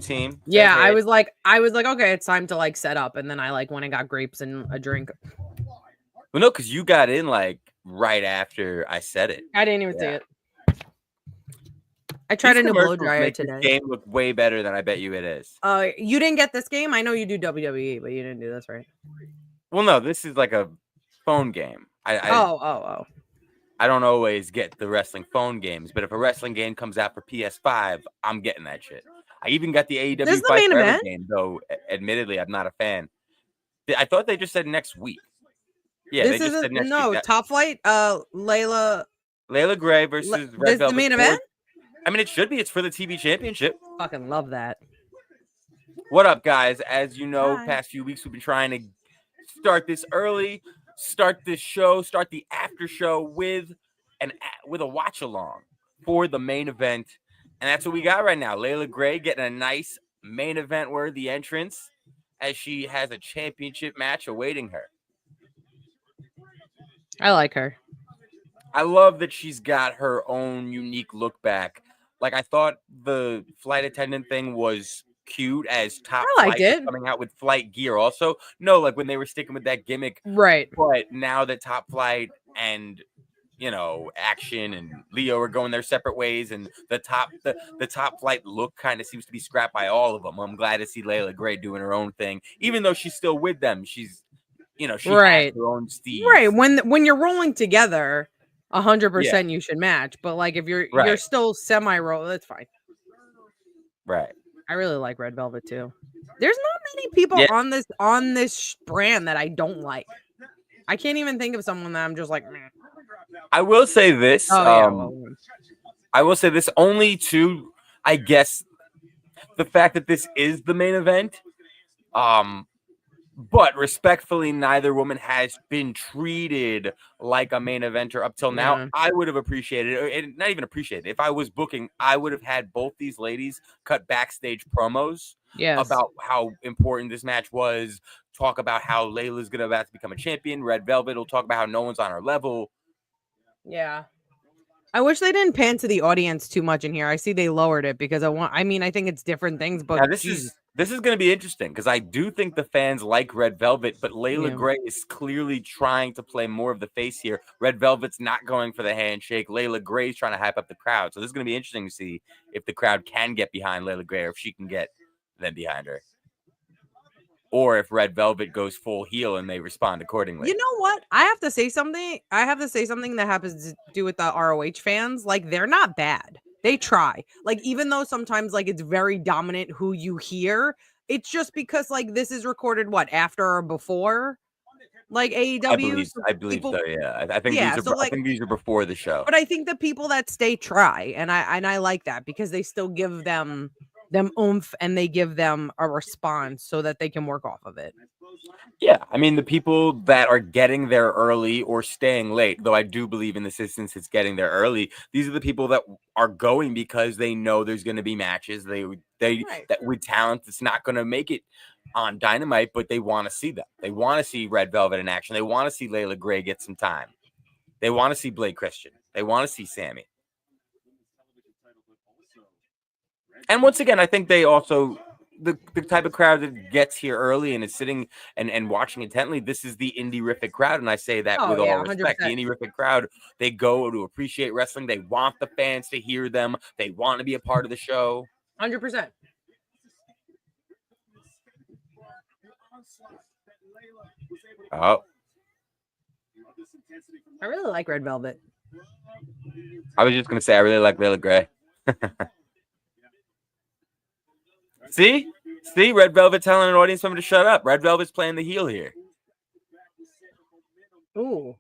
team. Yeah, Says, hey. I was like, okay, it's time to like set up, and then I like went and got grapes and a drink. Well, no, because you got in like right after I said it. I didn't even see it. I tried a new blow dryer make today. This game look way better than I bet you it is. You didn't get this game? I know you do WWE, but you didn't do this, right? Well, no, this is like a phone game. Oh. I don't always get the wrestling phone games, but if a wrestling game comes out for PS5, I'm getting that shit. I even got the AEW This is the Fight main Forever event? game, though. Admittedly, I'm not a fan. I thought they just said next week. Yeah, this they just said next week. Top Flight. Layla Gray versus Red this Velvet. The main event? I mean, it should be. It's for the TV championship. Fucking love that. What up, guys? As you know, past few weeks we've been trying to start this early, start this show, start the after show with a watch along for the main event, and that's what we got right now. Layla Gray getting a nice main event worthy entrance as she has a championship match awaiting her. I like her. I love that she's got her own unique look back. Like, I thought the flight attendant thing was cute as Top Flight was coming out with flight gear also. No, like when they were sticking with that gimmick. Right. But now that Top Flight and, you know, Action and Leo are going their separate ways, and the top Flight look kind of seems to be scrapped by all of them. I'm glad to see Layla Gray doing her own thing. Even though she's still with them, she's, you know, she has her own steez. Right. When you're rolling together, 100% you should match. But like if you're still semi-roll, that's fine. Right. I really like Red Velvet too. There's not many people on this brand that I don't like. I can't even think of someone that I'm just like, meh. I will say this. I will say this only to, I guess, the fact that this is the main event. But respectfully, neither woman has been treated like a main eventer up till now. I would have appreciated it, not even appreciated it. If I was booking, I would have had both these ladies cut backstage promos about how important this match was, talk about how Layla's about to become a champion. Red Velvet will talk about how no one's on her level. Yeah. I wish they didn't pan to the audience too much in here. I see they lowered it because I think it's different things, but now, this is going to be interesting because I do think the fans like Red Velvet, but Layla Gray is clearly trying to play more of the face here. Red Velvet's not going for the handshake. Layla Gray's trying to hype up the crowd. So this is going to be interesting to see if the crowd can get behind Layla Gray or if she can get them behind her. Or if Red Velvet goes full heel and they respond accordingly. You know what? I have to say something that happens to do with the ROH fans. Like, they're not bad. They try. Like, even though sometimes, like, it's very dominant who you hear, it's just because, like, this is recorded, after or before? Like, AEW? I believe so, yeah. I think these are before the show. But I think the people that stay try, and I like that because they still give them oomph and they give them a response so that they can work off of it. Yeah, I mean, the people that are getting there early or staying late, though I do believe in this instance it's getting there early, these are the people that are going because they know there's going to be matches. That with talent that's not going to make it on Dynamite, but they want to see them. They want to see Red Velvet in action. They want to see Layla Gray get some time. They want to see Blake Christian. They want to see Sammy. And once again, I think they also, the type of crowd that gets here early and is sitting and watching intently, this is the indie-rific crowd. And I say that with all respect. 100%. The indie-rific crowd, they go to appreciate wrestling. They want the fans to hear them. They want to be a part of the show. 100%. Oh. I really like Red Velvet. I was just going to say, I really like Layla Gray. See, Red Velvet telling an audience member to shut up. Red Velvet's playing the heel here. Ooh.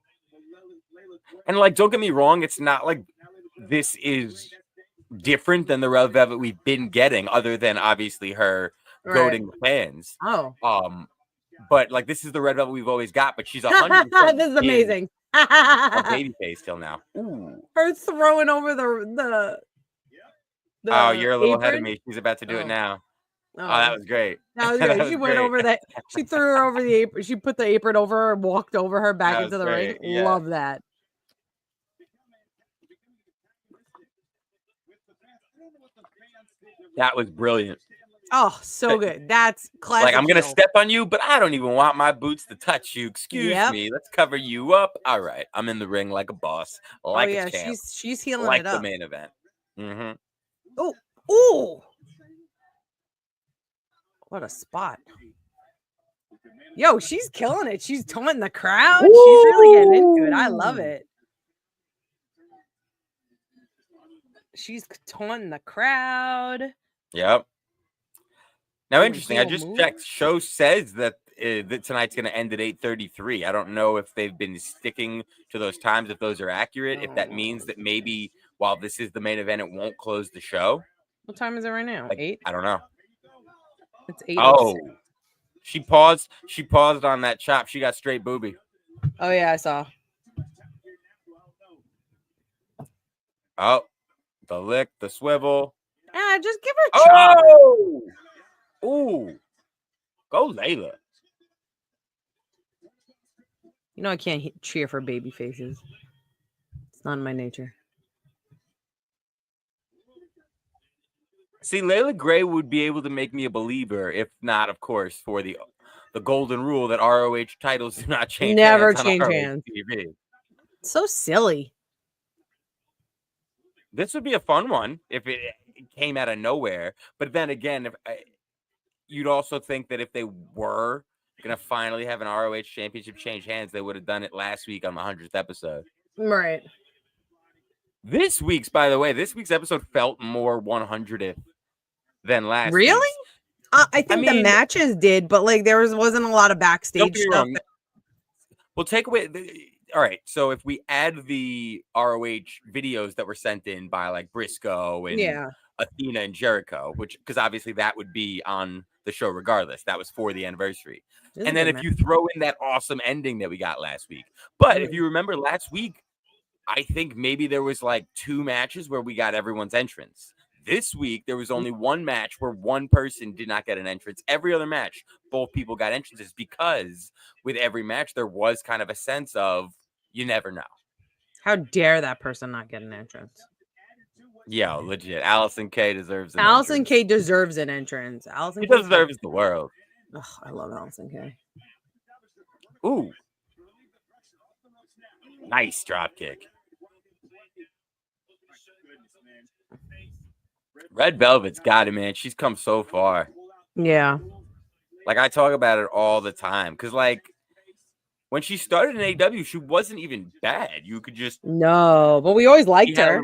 And like, don't get me wrong, it's not like this is different than the Red Velvet we've been getting, other than obviously her goading the fans. Oh. But like, this is the Red Velvet we've always got, but she's 100%. This is amazing. A baby face till now. Ooh. Her throwing over the oh, you're a little apron? Ahead of me. She's about to do it now. Oh, that was great. That was great. She went over that. She threw her over the apron. She put the apron over her and walked over her back into the ring. Yeah. Love that. That was brilliant. Oh, so good. That's classic. Like, I'm gonna heel. step on you, but I don't even want my boots to touch you. Excuse Yep. me. Let's cover you up. All right. I'm in the ring like a boss, like a champ, she's healing like it the up. main event. Mm-hmm. Oh, ooh. What a spot. Yo, she's killing it. She's taunting the crowd. Ooh. She's really getting into it. I love it. She's taunting the crowd. Yep. Now, Doing interesting. I heel just moves. checked. Show says that that tonight's going to end at 8:33. I don't know if they've been sticking to those times, if those are accurate. If that means that maybe while this is the main event, it won't close the show. What time is it right now? Like, 8? I don't know. It's 8:06. Oh, she paused. She paused on that chop. She got straight booby. Oh yeah, I saw. Oh, the lick, the swivel. Just give her a chop. Oh, ooh, go Layla. You know I can't cheer for baby faces. It's not in my nature. See, Layla Gray would be able to make me a believer, if not, of course, for the golden rule that ROH titles do not change Never hands change on ROH hands. TV. So silly. This would be a fun one if it came out of nowhere. But then again, you'd also think that if they were going to finally have an ROH championship change hands, they would have done it last week on the 100th episode. Right. By the way, this week's episode felt more 100th than last Really? week's. I think the matches did, but like there wasn't a lot of backstage stuff. We'll take away. All right, so if we add the ROH videos that were sent in by like Briscoe and Athena and Jericho, because obviously that would be on the show regardless. That was for the anniversary. And then if you throw in that awesome ending that we got last week. But if you remember last week, I think maybe there was like 2 matches where we got everyone's entrance. This week, there was only one match where one person did not get an entrance. Every other match, both people got entrances because with every match, there was kind of a sense of you never know. How dare that person not get an entrance? Yeah, legit. Allison Kay deserves an Allison entrance. Kay deserves an entrance. Allison Kay deserves the world. Ugh, I love Allison Kay. Ooh. Nice drop kick. Red Velvet's got it, man. She's come so far. Yeah. Like, I talk about it all the time. Because, like, when she started in AEW, she wasn't even bad. You could just... No, but we always liked her.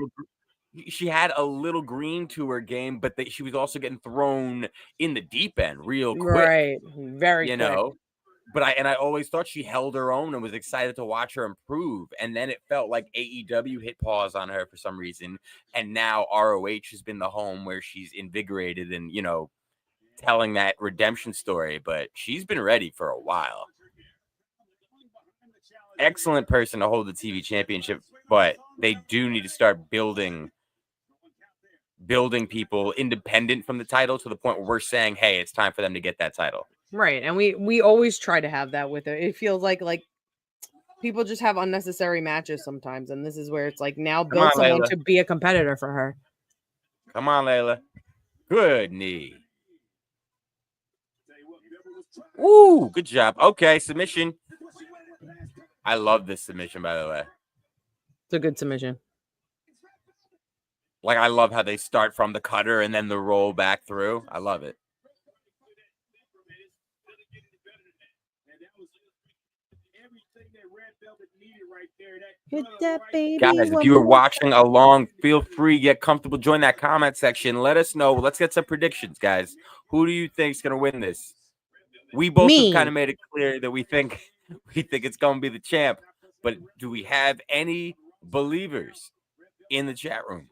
She had a little green to her game, but she was also getting thrown in the deep end real quick. Right. Very quick. Know? But I always thought she held her own and was excited to watch her improve. And then it felt like AEW hit pause on her for some reason. And now ROH has been the home where she's invigorated and, telling that redemption story. But she's been ready for a while. Excellent person to hold the TV championship, but they do need to start building people independent from the title to the point where we're saying, hey, it's time for them to get that title. Right. And we always try to have that with it. It feels like people just have unnecessary matches sometimes. And this is where it's like now build someone Layla to be a competitor for her. Come on, Layla. Good knee. Ooh, good job. Okay, submission. I love this submission, by the way. It's a good submission. Like, I love how they start from the cutter and then the roll back through. I love it. Hit that baby. Guys, if you are watching along, feel free, get comfortable, join that comment section. Let us know. Let's get some predictions, guys. Who do you think is going to win this? We both have kind of made it clear that we think it's going to be the champ. But do we have any believers in the chat room?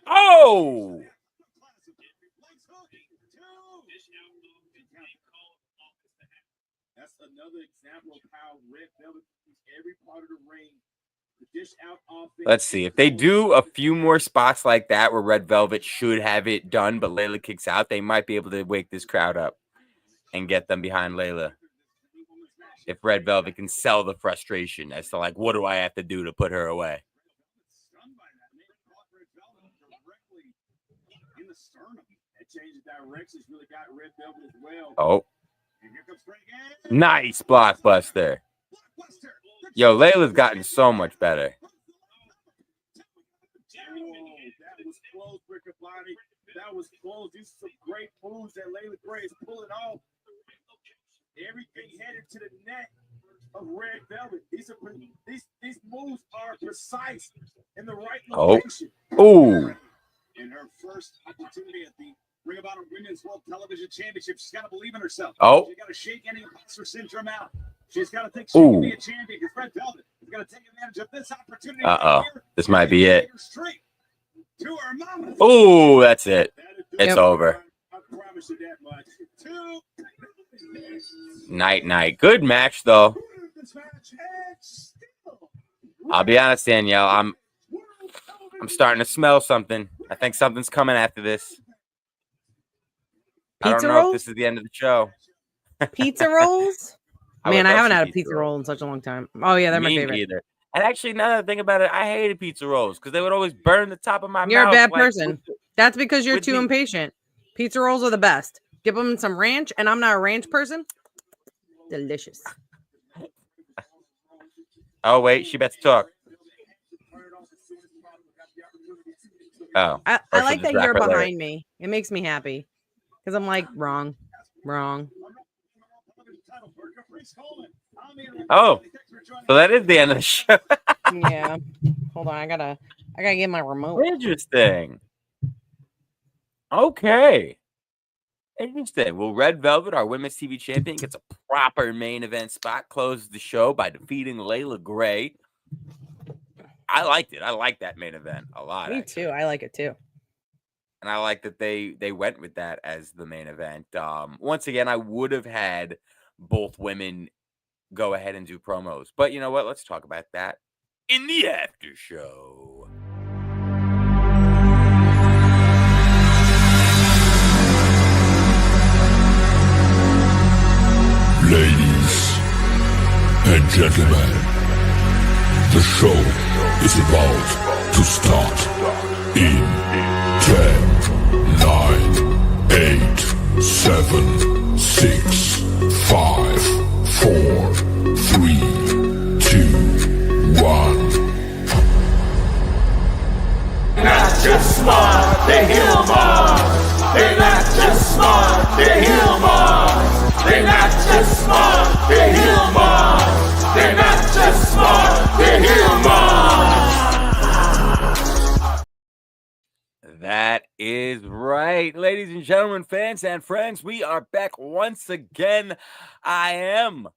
Oh! That's another example of how Red Velvet uses every part of the ring to dish out offense. Let's see. If they do a few more spots like that where Red Velvet should have it done, but Layla kicks out, they might be able to wake this crowd up and get them behind Layla. If Red Velvet can sell the frustration as to, like, what do I have to do to put her away? change of directions really got Red Velvet as well. Oh, And here comes Frank again. nice blockbuster. Blockbuster. Yo, Layla's gotten so much better. That was close, Riccaboni. That was close. These are some great moves that Layla Gray is pulling off. Everything headed to the neck of Red Velvet. These moves are precise in the right location. Oh. In her first opportunity at the Ring of Honor Women's World Television Championship, she's got to believe in herself. Oh. She's got to shake any imposter syndrome out. She's got to think she can be a champion because Red Velvet is going to take advantage of this opportunity. Uh-oh. This might be it. Straight to her mama. Oh, that's it. It's over. I promise you that much. Night. Good match, though. I'll be honest, Danielle. I'm starting to smell something. I think something's coming after this. I don't know if this is the end of the show. Pizza rolls? Man, I haven't had a pizza roll in such a long time. Oh, yeah, they're my favorite. Either. And actually, now that I think about it, I hated pizza rolls because they would always burn the top of my mouth. You're a bad person. That's because you're too impatient. Pizza rolls are the best. Give them some ranch, and I'm not a ranch person. Delicious. Oh, wait, she better talk. Oh. I like that you're behind me. It makes me happy. Because I'm like, wrong. Oh, so that is the end of the show. Yeah. Hold on. I gotta get my remote. Interesting. Okay. Interesting. Well, Red Velvet, our women's TV champion, gets a proper main event spot, closes the show by defeating Layla Gray. I liked it. I like that main event a lot. Me too. I like it too. And I like that they went with that as the main event. Once again, I would have had both women go ahead and do promos. But you know what? Let's talk about that in the after show. Ladies and gentlemen, the show is about to start in 10, 9, 8, 7, 6, 5, 4, 3, 2, 1. Not just smart, they heal Mars. They're not just smart, they heal Mars. They're not just smart, they heal Mars. They're not just smart, they heal Mars. That is right, ladies and gentlemen, fans and friends. We are back once again. I am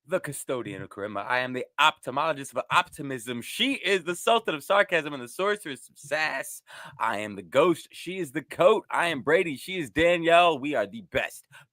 the custodian of charisma. I am the ophthalmologist of optimism. She is the sultan of sarcasm and the sorceress of sass. I am the ghost. She is the coat. I am Brady. She is Danielle. We are the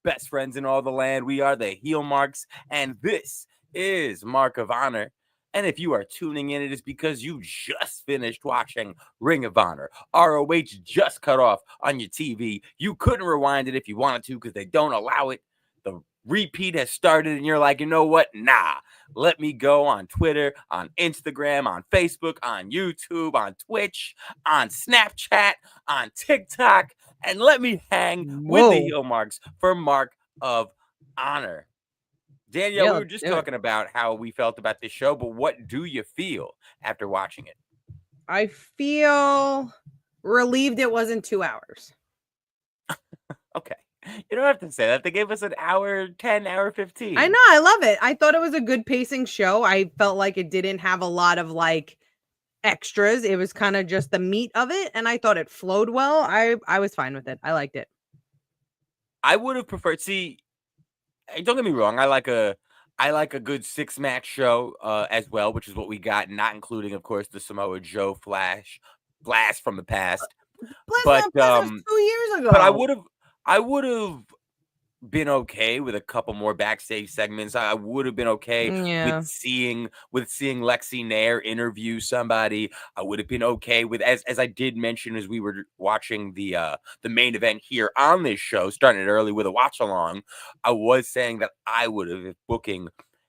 best friends in all the land. We are the heel marks, and this is Mark of Honor. And if you are tuning in, it is because you just finished watching Ring of Honor. ROH just cut off on your TV. You couldn't rewind it if you wanted to because they don't allow it. The repeat has started and you're like, you know what? Nah, let me go on Twitter, on Instagram, on Facebook, on YouTube, on Twitch, on Snapchat, on TikTok, and let me hang with the heel marks for Mark of Honor. Danielle, we were just talking about how we felt about this show, but what do you feel after watching it? I feel relieved it wasn't 2 hours. Okay. You don't have to say that. They gave us an hour 10, hour 15. I know. I love it. I thought it was a good pacing show. I felt like it didn't have a lot of like extras. It was kind of just the meat of it. And I thought it flowed well. I was fine with it. I liked it. I would have preferred, don't get me wrong. I like a good 6-match show as well, which is what we got, not including, of course, the Samoa Joe blast from the past. But 2 years ago. But I would have been okay with a couple more backstage segments. I would have been okay with seeing Lexi Nair interview somebody. I would have been okay with, as I did mention as we were watching the main event here on this show, starting it early with a watch along. I was saying that I would have, if booking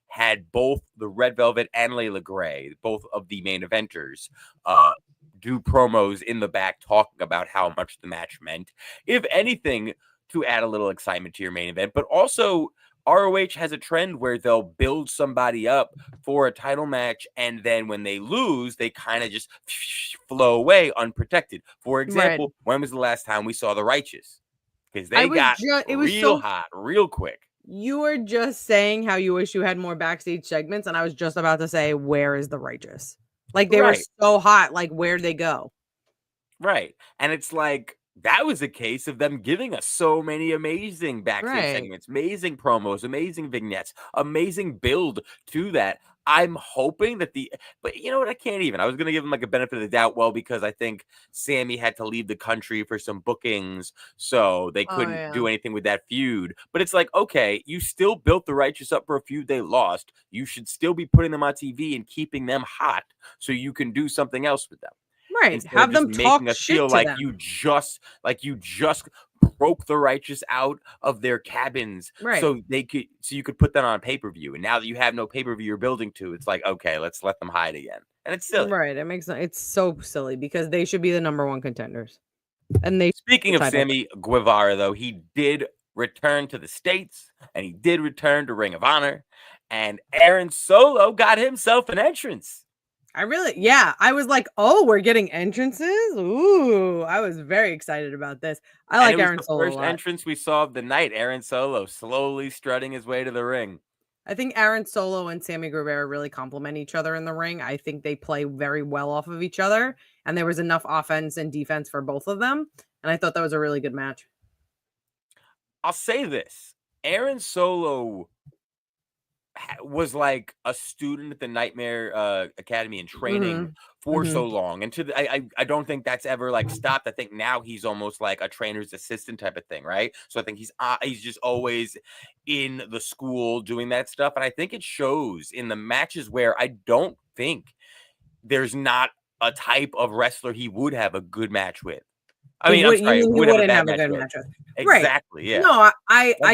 had both the Red Velvet and Layla Gray, both of the main eventers, do promos in the back talking about how much the match meant. If anything, to add a little excitement to your main event, but also ROH has a trend where they'll build somebody up for a title match, and then when they lose, they kind of just flow away unprotected. For example, when was the last time we saw the Righteous? Because they got real hot real quick. You were just saying how you wish you had more backstage segments, and I was just about to say, where is the Righteous? Like, they were so hot. Like, where'd they go? Right. And it's like, that was a case of them giving us so many amazing backstage segments, amazing promos, amazing vignettes, amazing build to that. I'm hoping that but you know what? I can't even. I was going to give him like a benefit of the doubt. Well, because I think Sammy had to leave the country for some bookings, so they couldn't do anything with that feud. But it's like, okay, you still built the Righteous up for a feud they lost. You should still be putting them on TV and keeping them hot so you can do something else with them. Right. Instead Have them talk making us shit feel to like them. you just broke the Righteous out of their cabins so you could put them on pay-per-view. And now that you have no pay-per-view you're building to, it's like, okay, let's let them hide again. And it's silly. Right. It's so silly because they should be the number one contenders. And Speaking of Sammy Guevara, though, he did return to the States and he did return to Ring of Honor, and Aaron Solo got himself an entrance. I was like, oh, we're getting entrances. Ooh, I was very excited about this. I like Aaron Solo. First entrance we saw of the night. Aaron Solo slowly strutting his way to the ring. I think Aaron Solo and Sammy Guevara really complement each other in the ring. I think they play very well off of each other, and there was enough offense and defense for both of them. And I thought that was a really good match. I'll say this: Aaron Solo was like a student at the Nightmare Academy in training for so long, and I don't think that's ever like stopped. I think now he's almost like a trainer's assistant type of thing, right? So I think he's just always in the school doing that stuff, and I think it shows in the matches where I don't think there's not a type of wrestler he would have a good match with. I mean, I'm sorry, wouldn't have a good match with. Exactly. Right. Yeah. No,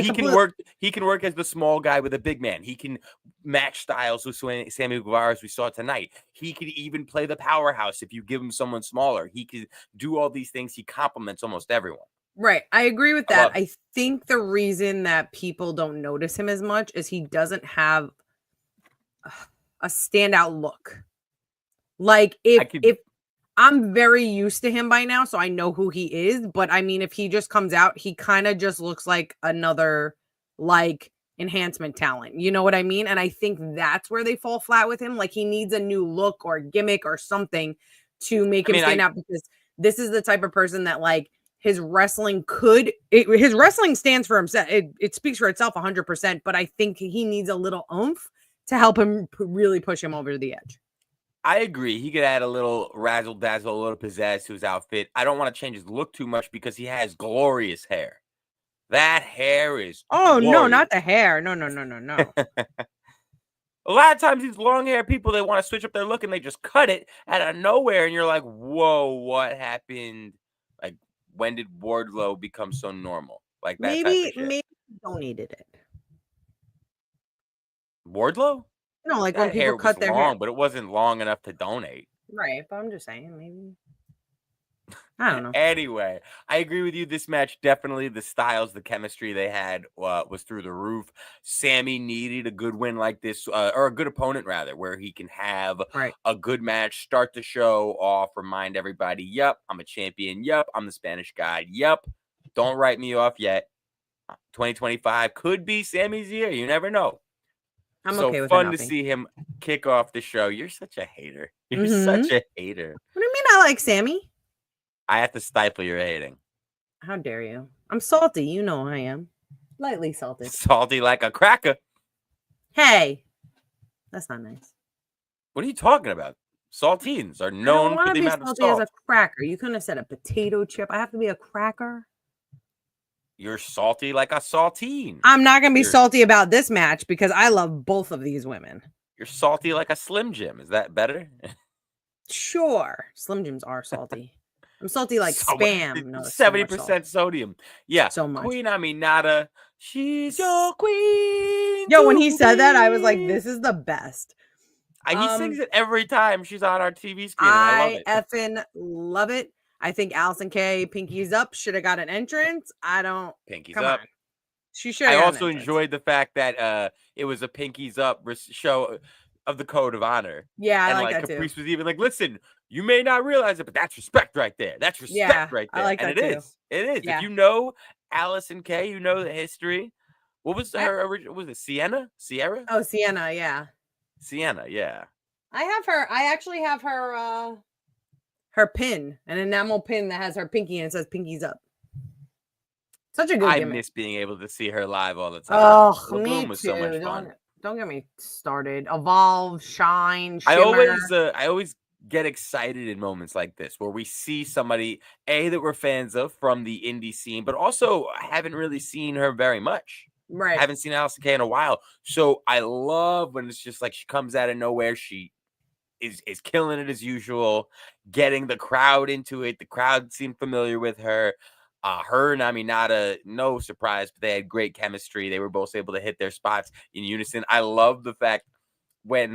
he can work. He can work as the small guy with a big man. He can match styles with Sammy Guevara, as we saw tonight. He could even play the powerhouse if you give him someone smaller. He could do all these things. He complements almost everyone. Right. I agree with that. I think the reason that people don't notice him as much is he doesn't have a standout look. Like if I'm very used to him by now, so I know who he is. But I mean, if he just comes out, he kind of just looks like another like enhancement talent. You know what I mean? And I think that's where they fall flat with him. Like he needs a new look or gimmick or something to make him stand out, because this is the type of person that like his wrestling his wrestling stands for himself. It speaks for itself 100%. But I think he needs a little oomph to help him really push him over the edge. I agree. He could add a little razzle dazzle, a little pizzazz to his outfit. I don't want to change his look too much because he has glorious hair. That hair is glorious. No, not the hair. No. A lot of times these long hair people, they want to switch up their look and they just cut it out of nowhere. And you're like, whoa, what happened? Like, when did Wardlow become so normal? Like that type of shit. Maybe he donated it. Wardlow? No, like when people cut their hair, but it wasn't long enough to donate. Right, but I'm just saying, maybe. I don't know. Anyway, I agree with you. This match, definitely the styles, the chemistry they had was through the roof. Sammy needed a good win like this, or a good opponent rather, where he can have a good match, start the show off, remind everybody, yep, I'm a champion. Yep, I'm the Spanish guy. Yep, don't write me off yet. 2025 could be Sammy's year. You never know. I'm okay with fun to see him kick off the show. You're such a hater. You're such a hater. What do you mean I like Sammy? I have to stifle your hating. How dare you? I'm salty. You know I am. Lightly salted. Salty like a cracker. Hey, that's not nice. What are you talking about? Saltines are known for the amount of salt. As a cracker. You couldn't have said a potato chip. I have to be a cracker. You're salty like a saltine. I'm not going to be salty about this match because I love both of these women. You're salty like a Slim Jim. Is that better? Sure. Slim Jims are salty. I'm salty like Spam. No, 70% sodium. Yeah. So much. Queen Aminata. She's your queen. Yo, when he said that, I was like, this is the best. He sings it every time she's on our TV screen. And I love it. effing love it. I think Allison Kay, Pinkies Up, should have got an entrance. Pinkies Come Up. on. She should I have also enjoyed the fact that it was a Pinkies Up show of the Code of Honor. Yeah, I and like like that too. Caprice was even like, listen, you may not realize it, but that's respect right there. That's respect right there. I like and that it too. is. It is. Yeah. If you know Allison Kay, you know the history. What was her original? Was it Sienna? Sierra? Oh, Sienna, yeah. Sienna, yeah. I actually have her pin, an enamel pin that has her pinky and it says Pinkies Up. Such a good gimmick. miss being able to see her live all the time. Oh, Lagoon me was too. so much fun. Don't get me started. Evolve, Shine, I Shimmer. always get excited in moments like this where we see somebody that we're fans of from the indie scene, but also haven't really seen her very much. Right. Haven't seen Allison Kay in a while. So I love when it's just like she comes out of nowhere. She is killing it as usual, getting the crowd into it. The crowd seemed familiar with her. Her and Aminata, no surprise, but they had great chemistry. They were both able to hit their spots in unison. I love the fact when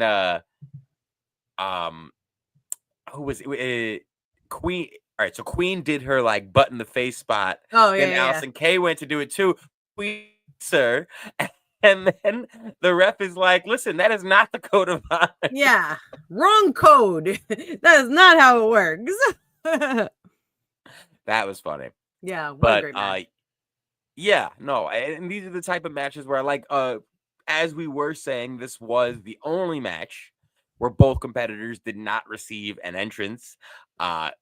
who was it? Queen. All right, so Queen did her like butt in the face spot. Oh yeah. Then Allison Kay went to do it too. Queen, sir. And then the ref is like, listen, that is not the code of honor. Yeah. Wrong code. That is not how it works. That was funny. Yeah, what But a great match. yeah, no, and these are the type of matches where I like as we were saying, this was the only match where both competitors did not receive an entrance.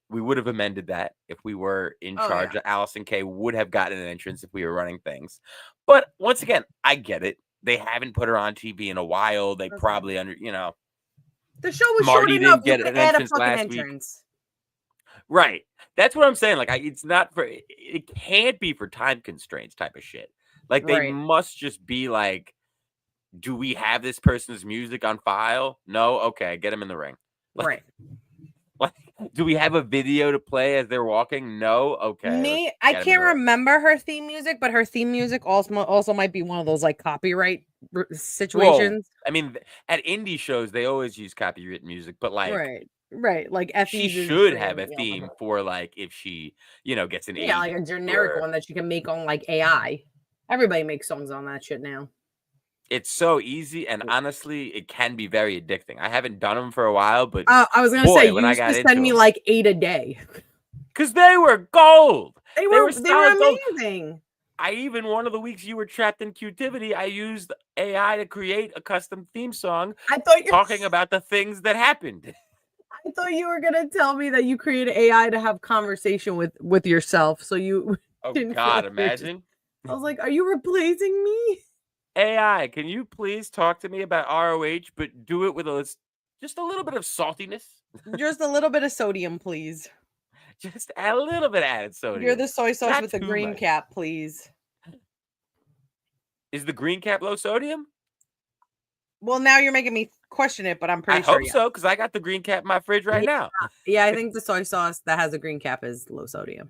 We would have amended that if we were in charge. Yeah. Allison Kay would have gotten an entrance if we were running things. But once again, I get it. They haven't put her on TV in a while. They probably the show was Marty short enough. didn't You get could an add a entrance fucking last week. entrance. Right. That's what I'm saying. Like, it's not for, it can't be for time constraints type of shit. Like, they Right. must just be like, do we have this person's music on file? No? Okay, get him in the ring. Right. Like, do we have a video to play as they're walking? No? Okay. I can't remember her theme music, but her theme music also might be one of those like copyright situations. Well, I mean, at indie shows, they always use copyright music, but like, right. Like she should have a theme for like if she, gets an like a generic one that she can make on like AI. Everybody makes songs on that shit now. It's so easy, and honestly, it can be very addicting. I haven't done them for a while, but I was gonna say, when you I used got to send me into like 8 a day. Because they were gold. They were solid gold. amazing. One of the weeks you were trapped in Cutivity, I used AI to create a custom theme song talking about the things that happened. I thought you were gonna tell me that you created AI to have conversation with yourself. So you didn't God, imagine. I was like, are you replacing me? AI, can you please talk to me about ROH, but do it with just a little bit of saltiness? Just a little bit of sodium, please. Just a little bit of added sodium. You're the soy sauce Not with the too green much. cap, please. Is the green cap low sodium? Well, now you're making me question it, but I'm pretty I sure. hope so, because I got the green cap in my fridge right now. Yeah, I think the soy sauce that has a green cap is low sodium.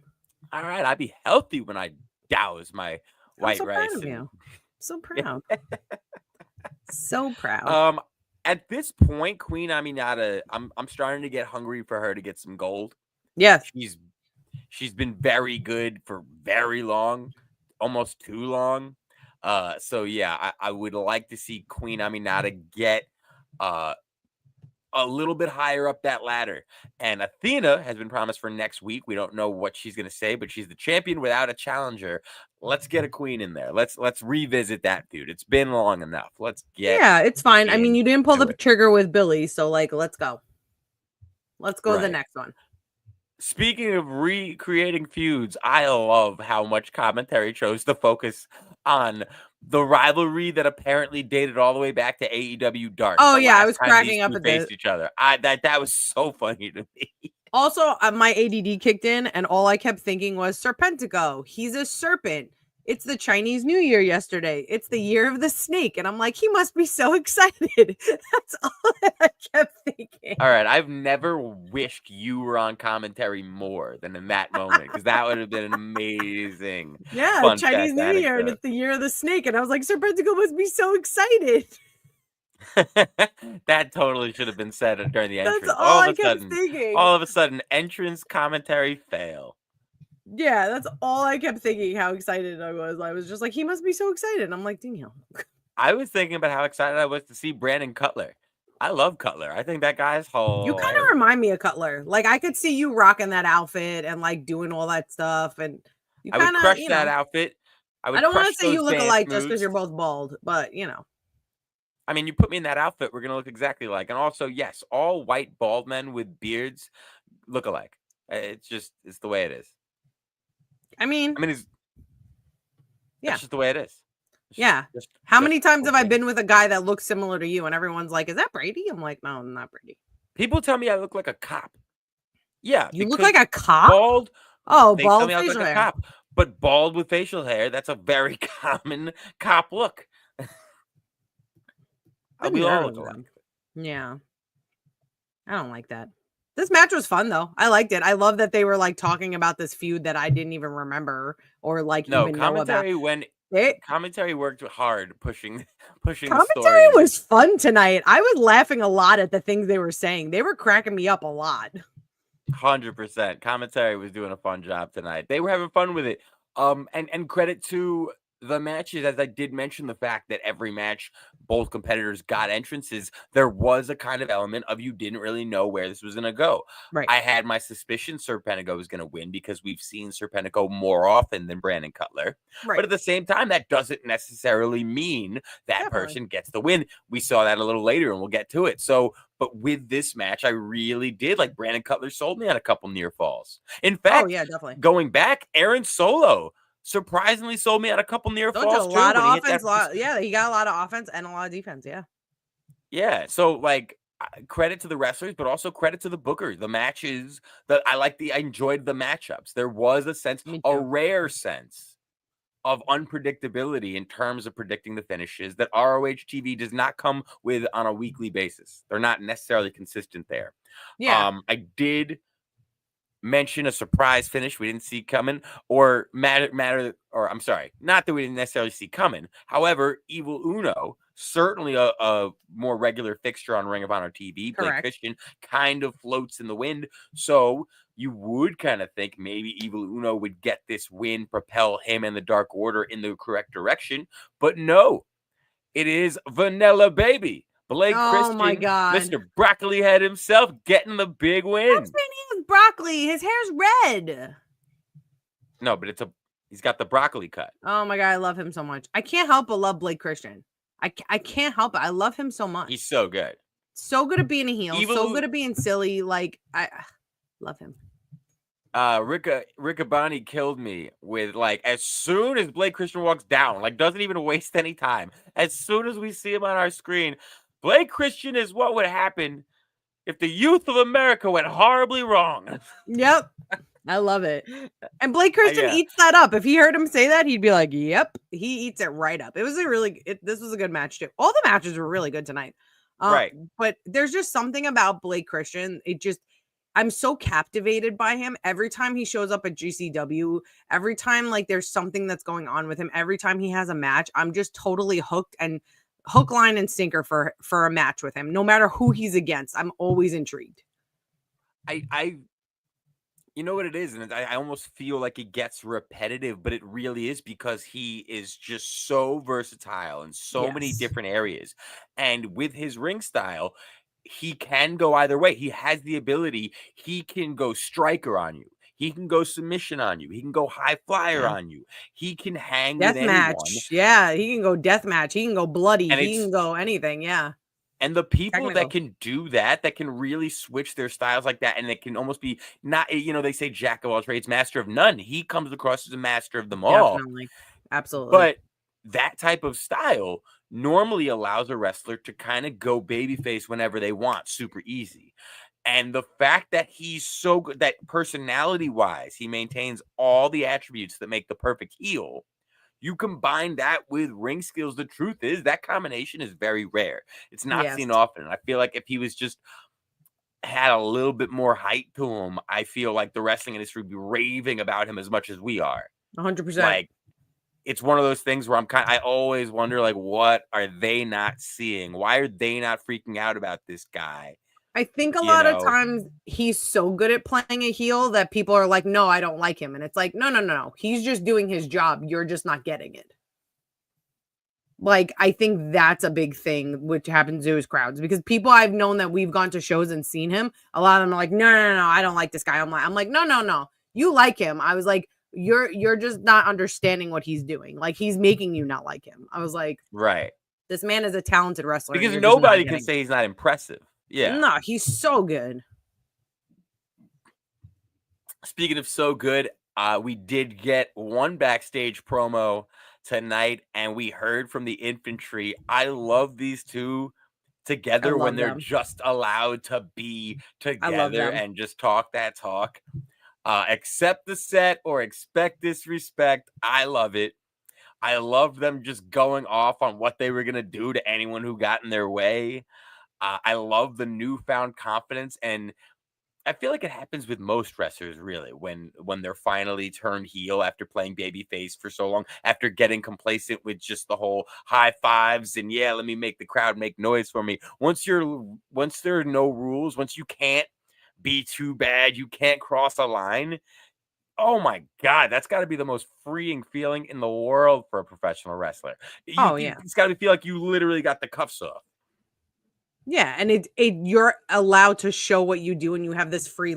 All right, I'd be healthy when I douse my white rice. Proud of you. So proud. So proud. At this point, Queen Aminata, I'm starting to get hungry for her to get some gold. Yes. She's been very good for very long, almost too long. So yeah, I would like to see Queen Aminata get a little bit higher up that ladder. And Athena has been promised for next week. We don't know what she's going to say, but she's the champion without a challenger. Let's get a queen in there. Let's revisit that, dude. It's been long enough. Let's get. Yeah, it's fine. I mean, you didn't pull the trigger with Billy, so like, let's go. Let's go to the next one. Speaking of recreating feuds, I love how much commentary chose to focus on the rivalry that apparently dated all the way back to AEW Dark. Oh yeah, I was cracking up at this. Each other. That was so funny to me. Also, my ADD kicked in, and all I kept thinking was Serpentico. He's a serpent. It's the Chinese New Year yesterday. It's the year of the snake. And I'm like, he must be so excited. That's all I kept thinking. All right. I've never wished you were on commentary more than in that moment, because that would have been an amazing. Yeah, Chinese New Year, and it's the year of the snake. And I was like, Serpentico must be so excited. That totally should have been said during the That's entrance. all I kept thinking. All of a sudden, entrance commentary fail. Yeah, that's all I kept thinking. How excited I was. I was just like, he must be so excited. I'm like, Danielle. I was thinking about how excited I was to see Brandon Cutler. I love Cutler. I think that guy's You kind of hilarious. remind me of Cutler. Like I could see you rocking that outfit and like doing all that stuff, and you I would kind of, crush that outfit. I I would don't want crush to say you those look dance alike just because moves. you're both bald, but I mean, you put me in that outfit, we're gonna look exactly alike. And also, yes, all white bald men with beards look alike. It's the way it is. I mean, It's yeah, that's just the way it is. It's yeah. just- How just many times have I okay. been with a guy that looks similar to you, and everyone's like, "Is that Brady?" I'm like, "No, I'm not Brady." People tell me I look like a cop. Yeah, You look because like a cop. bald. Oh, They tell bald me I look facial like a hair. cop, but bald with facial hair, that's a very common cop look. The We all nerve look of alike. them. Yeah, I don't like that. This match was fun though. I liked it. I love that they were like talking about this feud that I didn't even remember or like No, even know about. commentary worked hard pushing the Commentary story. was fun tonight. I was laughing a lot at the things they were saying. They were cracking me up a lot. 100%. Commentary was doing a fun job tonight. They were having fun with it. And credit to the matches, as I did mention the fact that every match, both competitors got entrances. There was a kind of element of you didn't really know where this was going to go. Right. I had my suspicion Serpentico was going to win because we've seen Serpentico more often than Brandon Cutler. Right. But at the same time, that doesn't necessarily mean that Definitely. person gets the win. We saw that a little later, and we'll get to it. So, but with this match, I really did like Brandon Cutler sold me on a couple near falls. In fact, Oh yeah, definitely. going back, Aaron Solo surprisingly sold me on a couple near Told you, falls a too. lot when of he hit offense. that- Yeah, he got a lot of offense and a lot of defense. Yeah. Yeah, so like credit to the wrestlers, but also credit to the booker. The matches that I enjoyed the matchups. There was a sense, Me a too. rare sense of unpredictability in terms of predicting the finishes that ROH TV does not come with on a weekly basis. They're not necessarily consistent there. Yeah. I did mention a surprise finish we didn't see coming, or I'm sorry, not that we didn't necessarily see coming. However, Evil Uno, certainly a more regular fixture on Ring of Honor TV. Blake Correct. Christian kind of floats in the wind. So you would kind of think maybe Evil Uno would get this win, propel him and the Dark Order in the correct direction. But no, it is Vanilla Baby. Blake Oh Christian, my God. Mr. Broccoli Head himself, getting the big win. His name is Broccoli. His hair's red. No, but he's got the broccoli cut. Oh my God, I love him so much. I can't help but love Blake Christian. I can't help it. I love him so much. He's so good. So good at being a heel. Evil- So good at being silly. Like I love him. Riccaboni killed me with like as soon as Blake Christian walks down, like doesn't even waste any time. As soon as we see him on our screen, Blake Christian is what would happen if the youth of America went horribly wrong. Yep. I love it. And Blake Christian Yeah. eats that up. If he heard him say that, he'd be like, "Yep." He eats it right up. It was this was a good match too. All the matches were really good tonight. Right. But there's just something about Blake Christian. I'm so captivated by him every time he shows up at GCW. Every time like there's something that's going on with him. Every time he has a match, I'm just totally hooked and hook, line, and sinker for a match with him. No matter who he's against, I'm always intrigued. You know what it is, and I almost feel like it gets repetitive, but it really is because he is just so versatile in so many Yes. different areas. And with his ring style, he can go either way. He has the ability. He can go striker on you. He can go submission on you. He can go high flyer Yeah. on you. He can hang Death with anyone. match. Yeah, he can go death match. He can go bloody. And He it's- can go anything. Yeah. And the people that Technical. can do that can really switch their styles like that, and it can almost be not, they say jack of all trades, master of none. He comes across as a master of them all. Definitely. Absolutely. But that type of style normally allows a wrestler to kind of go babyface whenever they want, super easy. And the fact that he's so good, that personality-wise, he maintains all the attributes that make the perfect heel. You combine that with ring skills. The truth is that combination is very rare. It's not Yes. seen often. And I feel like if he was just had a little bit more height to him, I feel like the wrestling industry would be raving about him as much as we are. 100%. Like it's one of those things where I always wonder, like, what are they not seeing? Why are they not freaking out about this guy? I think a You lot of know? times he's so good at playing a heel that people are like, no, I don't like him. And it's like, no. He's just doing his job. You're just not getting it. Like, I think that's a big thing which happens to his crowds, because people I've known that we've gone to shows and seen him, a lot of them are like, no, I don't like this guy. I'm like, no. You like him. I was like, you're just not understanding what he's doing. Like, he's making you not like him. I was like, Right. this man is a talented wrestler. Because you're just not nobody can getting say he's not impressive. Yeah. No, he's so good. Speaking of so good, we did get one backstage promo tonight, and we heard from the infantry. I love these two together when they're them. just allowed to be together them. and just talk that talk. Accept the set or expect disrespect. I love it. I love them just going off on what they were going to do to anyone who got in their way. I love the newfound confidence, and I feel like it happens with most wrestlers, really, when they're finally turned heel after playing babyface for so long, after getting complacent with just the whole high fives and, yeah, let me make the crowd make noise for me. Once there are no rules, once you can't be too bad, you can't cross a line. Oh my God, that's got to be the most freeing feeling in the world for a professional wrestler. It's got to feel like you literally got the cuffs off. Yeah, and you're allowed to show what you do, and you have this free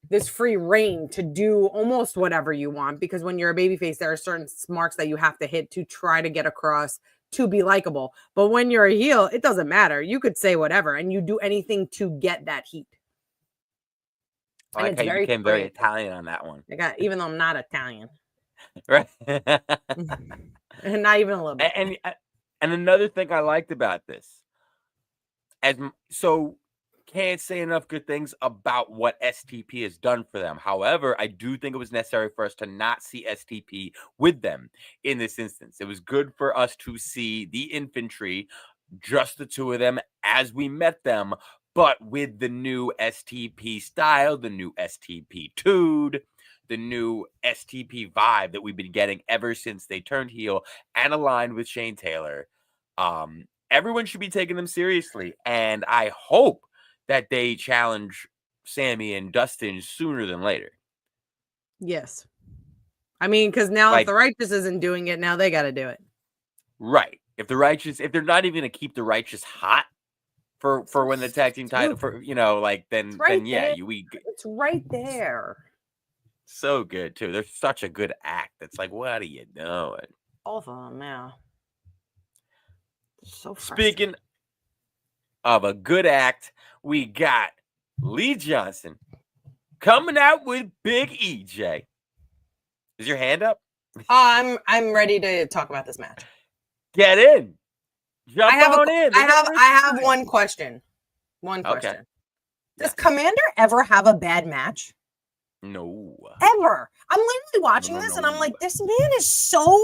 this free reign to do almost whatever you want, because when you're a babyface, there are certain marks that you have to hit to try to get across to be likable. But when you're a heel, it doesn't matter. You could say whatever, and you do anything to get that heat. I like how you became very Italian on that one. Even though I'm not Italian. Right. And not even a little bit. And another thing I liked about this, can't say enough good things about what STP has done for them. However, I do think it was necessary for us to not see STP with them in this instance. It was good for us to see the infantry, just the two of them as we met them, but with the new STP style, the new STP tude, the new STP vibe that we've been getting ever since they turned heel and aligned with Shane Taylor. Everyone should be taking them seriously, and I hope that they challenge Sammy and Dustin sooner than later. Yes. I mean, because now if the Righteous isn't doing it, now they got to do it. Right. If they're not even going to keep the Righteous hot for when the tag team title, then it's right there. So good too. They're such a good act. It's like, what are you doing? Both of them now. So speaking of a good act, we got Lee Johnson coming out with Big EJ. Is your hand up? I'm ready to talk about this match. Get in. Jump on in. I have one question. Okay. Does Komander ever have a bad match? No. Ever. I'm literally watching this and I'm like, this man is so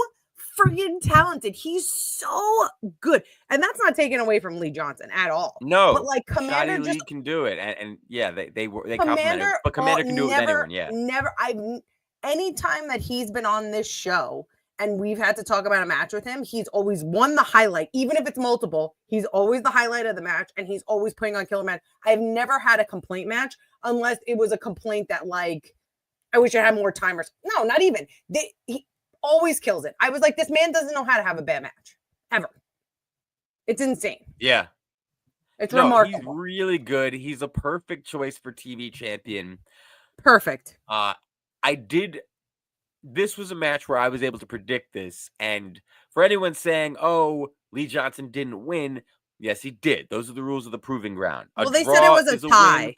friggin' talented. He's so good. And that's not taken away from Lee Johnson at all. No. But like Komander Lee can do it. And yeah, they compliment him. But Komander can do it with anyone, yeah. Anytime that he's been on this show and we've had to talk about a match with him, he's always won the highlight. Even if it's multiple, he's always the highlight of the match, and he's always putting on killer match. I've never had a complaint match unless it was a complaint that, like, I wish I had more time or no, not even. He always kills it. I was like, this man doesn't know how to have a bad match. Ever. It's insane. Yeah. It's remarkable. He's really good. He's a perfect choice for TV champion. Perfect. This was a match where I was able to predict this. And for anyone saying, oh, Lee Johnson didn't win, yes, he did. Those are the rules of the proving ground. Well, they said it was a tie.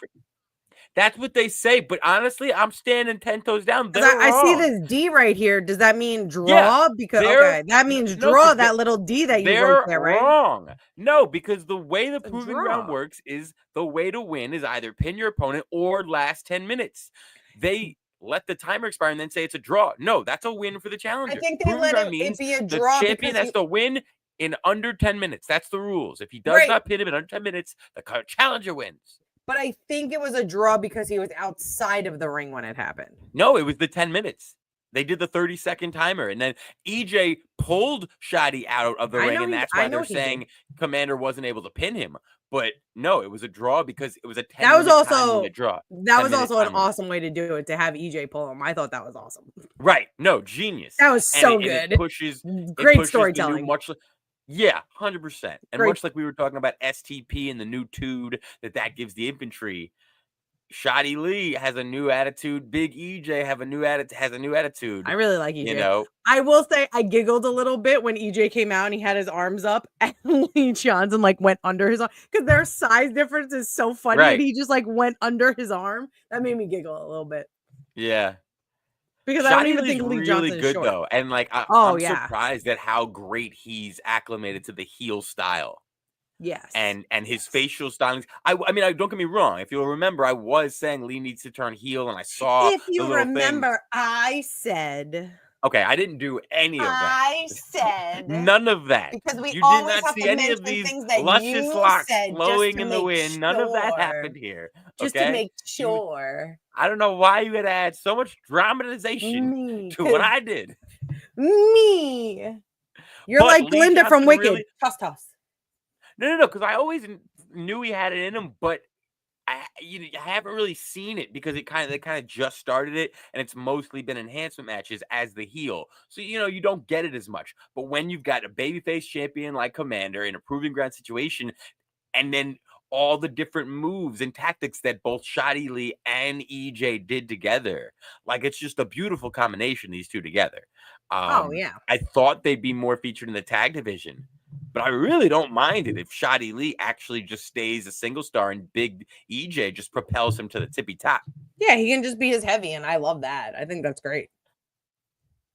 That's what they say. But honestly, I'm standing 10 toes down. I see this D right here. Does that mean draw? Yeah, because that means draw, that little D that you wrote there, right? Wrong. No, because the way the proving ground works is the way to win is either pin your opponent or last 10 minutes. They let the timer expire and then say it's a draw. No, that's a win for the challenger. I think they let it be a draw. The champion has to win in under 10 minutes. That's the rules. If he does not pin him in under 10 minutes, the challenger wins. But I think it was a draw because he was outside of the ring when it happened. No, it was the 10 minutes. They did the 30-second timer, and then EJ pulled Shotty out of the ring, and that's why they're saying Komander wasn't able to pin him. But no, it was a draw because it was a 10-minute time limit draw. That was also an awesome way to do it, to have EJ pull him. I thought that was awesome. Right. No, genius. That was so good. And it pushes storytelling. 100%. And much like we were talking about STP and the new Tude that gives the infantry, Shotty Lee has a new attitude. Big EJ has a new attitude. I really like EJ. You know, I will say I giggled a little bit when EJ came out and he had his arms up and Lee Johnson like went under his arm because their size difference is so funny. Right. And he just like went under his arm. That made me giggle a little bit. Yeah. Because I don't even think Lee really Johnson good is short. though. And like I'm surprised at how great he's acclimated to the heel style. Yes. And his facial stylings. I mean, don't get me wrong. If you'll remember, I was saying Lee needs to turn heel, and I saw. If you remember, I said. Okay, I didn't do any of that. I said none of that. Because we you always did not have see to any of mention these things that luscious you locks said flowing just in to the make wind. None of that sure. happened here. Just okay? to make sure. I don't know why you had to add so much dramatization to what I did. Me. You're But like Lee Glinda Johnson from Wicked. really- Toss. No, because I always knew he had it in him, but I haven't really seen it because they kind of just started it, and it's mostly been enhancement matches as the heel. So you don't get it as much. But when you've got a babyface champion like Komander in a proving ground situation, and then all the different moves and tactics that both Shotty Lee and EJ did together, like it's just a beautiful combination, these two together. Yeah. I thought they'd be more featured in the tag division. But I really don't mind it if Shotty Lee actually just stays a single star and Big EJ just propels him to the tippy top. Yeah, he can just be his heavy, and I love that. I think that's great.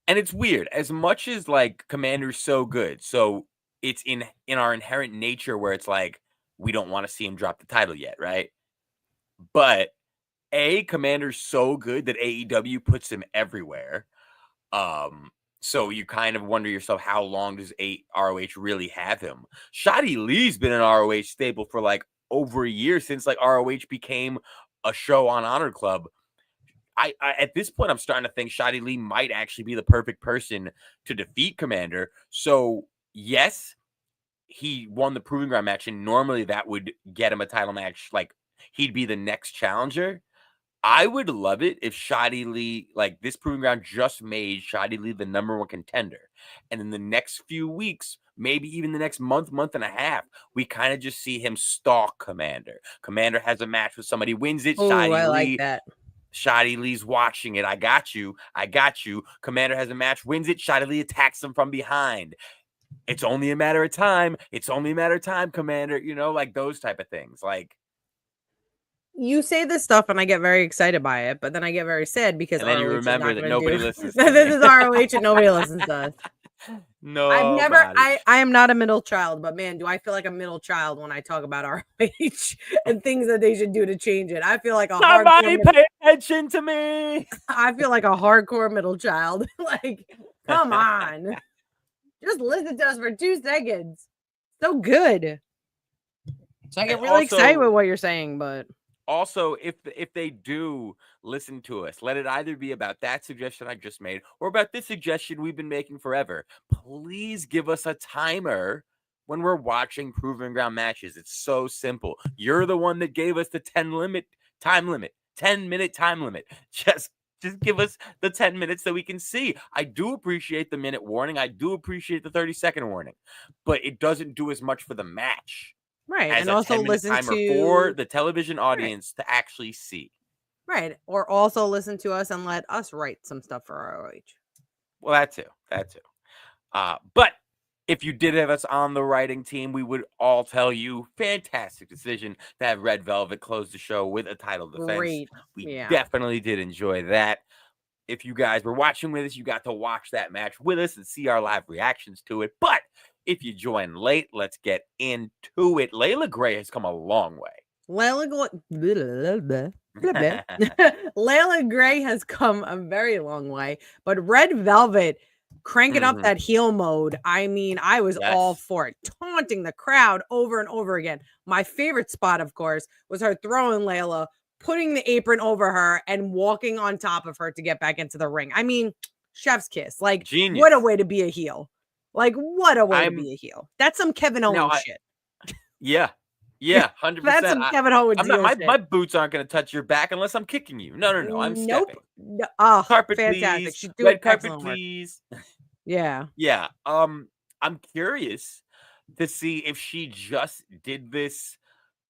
And it's weird. As much as like Komander's so good, so it's in our inherent nature where it's like we don't want to see him drop the title yet, right? But Komander's so good that AEW puts him everywhere. So you kind of wonder yourself, how long does ROH really have him? Shotty Lee's been an ROH staple for like over a year, since like ROH became a show on Honor Club. I at this point, I'm starting to think Shotty Lee might actually be the perfect person to defeat Komander. So yes, he won the Proving Ground match, and normally that would get him a title match. Like he'd be the next challenger. I would love it if Shotty Lee, like this Proving Ground just made Shotty Lee the #1 contender. And in the next few weeks, maybe even the next month and a half, we kind of just see him stalk Komander. Komander has a match with somebody, wins it. I like that. Shotty Lee's watching it. I got you. Komander has a match, wins it. Shotty Lee attacks him from behind. It's only a matter of time. Komander, like those type of things. Like, you say this stuff and I get very excited by it, but then I get very sad because and then ROH you remember that nobody listens to this me. is ROH and nobody listens to us. No, I am not a middle child, but man, do I feel like a middle child when I talk about ROH and things that they should do to change it. I feel like somebody pay attention to me. I feel like a hardcore middle child. Like, come on. Just listen to us for 2 seconds. So good. So I get really excited with what you're saying, but also, if they do listen to us, let it either be about that suggestion I just made or about this suggestion we've been making forever. Please give us a timer when we're watching Proving Ground matches. It's so simple. You're the one that gave us the 10-minute time limit. Just give us the 10 minutes so we can see. I do appreciate the minute warning. I do appreciate the 30-second warning, but it doesn't do as much for the match. Right. As and a also 10-minute listen timer to for the television audience to actually see. Right. Or also listen to us and let us write some stuff for ROH. Well, that too. But if you did have us on the writing team, we would all tell you, fantastic decision to have Red Velvet close the show with a title defense. Great. We definitely did enjoy that. If you guys were watching with us, you got to watch that match with us and see our live reactions to it. But if you joined late, let's get into it. Layla Gray has come a long way. Layla Gray has come a very long way, but Red Velvet cranking up that heel mode. I mean, I was all for it. Taunting the crowd over and over again. My favorite spot, of course, was her throwing Layla, putting the apron over her and walking on top of her to get back into the ring. I mean, chef's kiss. Like, Genius. what a way to be a heel. Like, what a way to I'm- be a heel. That's some Kevin Now, Owens shit. Yeah. Yeah, 100%. That's some Kevin Owens I'm not, heel my, shit. my boots aren't going to touch your back unless I'm kicking you. No, I'm Nope. stepping. No, oh, Carpet, fantastic. please. She's doing Red carpet, excellent work. please. Yeah. Yeah. I'm curious to see if she just did this.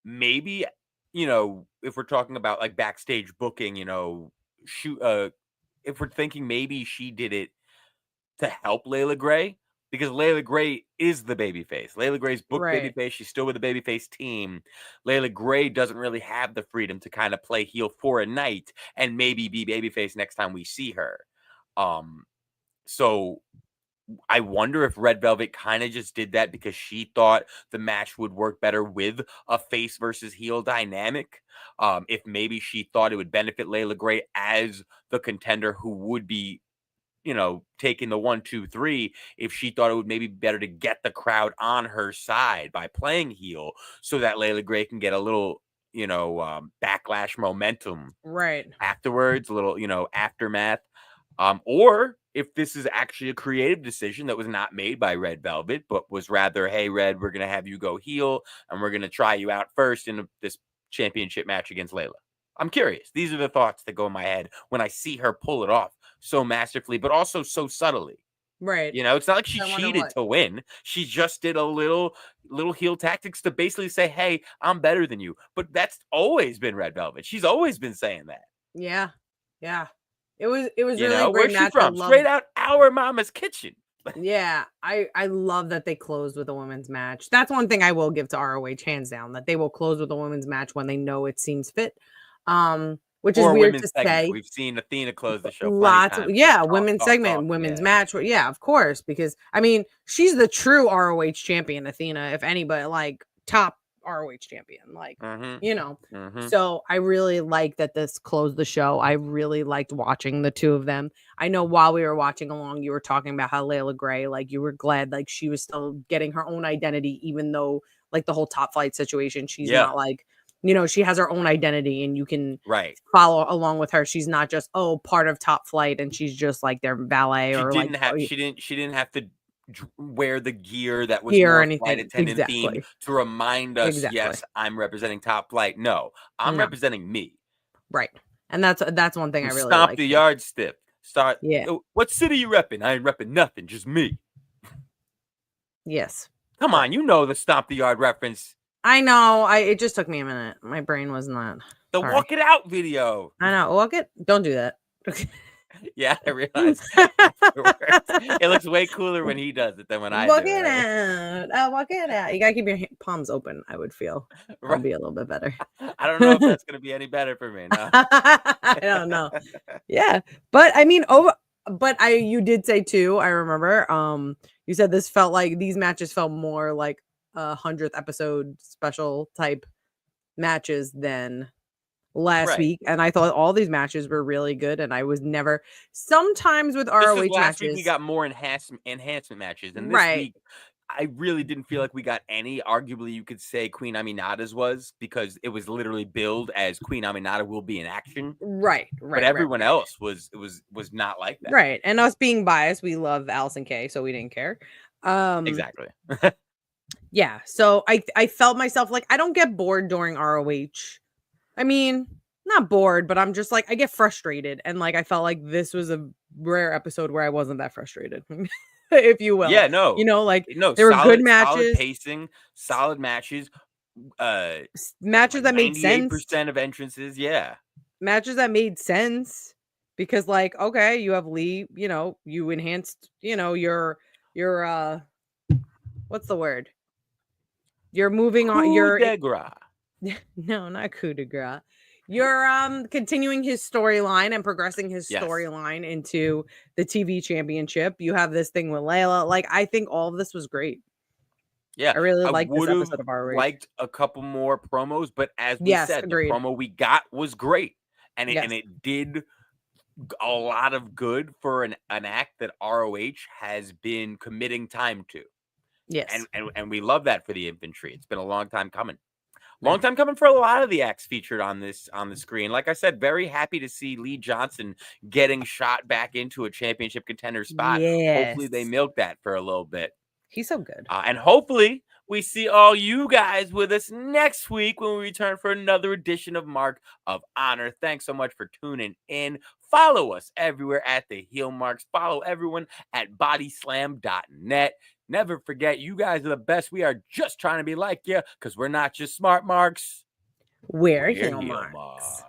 Maybe, if we're talking about like backstage booking, if we're thinking maybe she did it to help Layla Gray, because Layla Gray is the babyface. Layla Gray's booked Right. babyface. She's still with the babyface team. Layla Gray doesn't really have the freedom to kind of play heel for a night and maybe be babyface next time we see her. So I wonder if Red Velvet kind of just did that because she thought the match would work better with a face versus heel dynamic. If maybe she thought it would benefit Layla Gray as the contender who would be, taking the 1, 2, 3, if she thought it would maybe be better to get the crowd on her side by playing heel so that Layla Gray can get a little, backlash momentum Right. afterwards, a little, aftermath. Or if this is actually a creative decision that was not made by Red Velvet, but was rather, hey, Red, we're going to have you go heel and we're going to try you out first in this championship match against Layla. I'm curious. These are the thoughts that go in my head when I see her pull it off so masterfully, but also so subtly. Right. It's not like she I wonder cheated what. to win. She just did a little heel tactics to basically say, hey, I'm better than you. But that's always been Red Velvet. She's always been saying that. Yeah. Yeah. It was really a great Where's she match. from? Straight out our mama's kitchen. Yeah, I love that they closed with a women's match. That's one thing I will give to ROH, hands down, that they will close with a women's match when they know it seems fit. Which is Or a weird women's to segment. say. We've seen Athena close the show Lots plenty of, times. yeah, Just women's segment, women's match. Yeah, of course, because I mean, she's the true ROH champion, Athena, if anybody, like top ROH champion, like So I really like that this closed the show. I really liked watching the two of them. I know while we were watching along, you were talking about how Layla Gray, like you were glad like she was still getting her own identity, even though like the whole Top Flight situation, she's not like, she has her own identity and you can follow along with her. She's not just, part of Top Flight and she's just like their valet she didn't have to wear the gear that was gear or more anything. flight attendant theme to remind us, yes, I'm representing Top Flight. No, I'm representing me. Right. And that's one thing I really Stomp like. the yard stiff. Start. Yeah. What city you repping? I ain't repping nothing, just me. Yes. Come on, the Stomp the Yard reference. I know. It just took me a minute. My brain was not. The Sorry. Walk It Out video. I know. Walk it. Don't do that. Yeah, I realized. It looks way cooler when he does it than when I walk do it. Walk it out. I'll walk it out. You gotta keep your palms open. I would feel. I'll be a little bit better. I don't know if that's gonna be any better for me. No. I don't know. Yeah, but I mean, you did say too. I remember. You said this felt like these matches felt more like 100th episode special type matches than last week, and I thought all these matches were really good, and I was never sometimes with ROH last matches week we got more enhancement matches, and this week I really didn't feel like we got any. Arguably you could say Queen Aminata's was, because it was literally billed as Queen Aminata will be in action, right, but everyone else was not like that, right? And us being biased, we love Allison Kay, so we didn't care. Exactly. Yeah, so I felt myself like I don't get bored during ROH. I mean, not bored, but I'm just like, I get frustrated. And like, I felt like this was a rare episode where I wasn't that frustrated, if you will. Yeah, no. There were good matches. Solid pacing, solid matches. Matches that made sense. 98% of entrances, yeah. Matches that made sense. Because like, okay, you have Lee, you enhanced, your what's the word? You're moving on. No, not coup de grace. You're continuing his storyline and progressing his storyline into the TV championship. You have this thing with Layla. Like, I think all of this was great. Yeah, I really liked this episode of ROH. Liked a couple more promos, but as we said, agreed. The promo we got was great, and it did a lot of good for an act that ROH has been committing time to. Yes, and we love that for the infantry. It's been a long time coming. Long time coming for a lot of the acts featured on the screen. Like I said, very happy to see Lee Johnson getting shot back into a championship contender spot. Hopefully they Yes. milk that for a little bit. He's so good. And hopefully we see all you guys with us next week when we return for another edition of Mark of Honor. Thanks so much for tuning in. Follow us everywhere at the Heel Marks. Follow everyone at bodyslam.net. Never forget, you guys are the best. We are just trying to be like you because we're not just smart marks. We're We're heel heel marks. marks.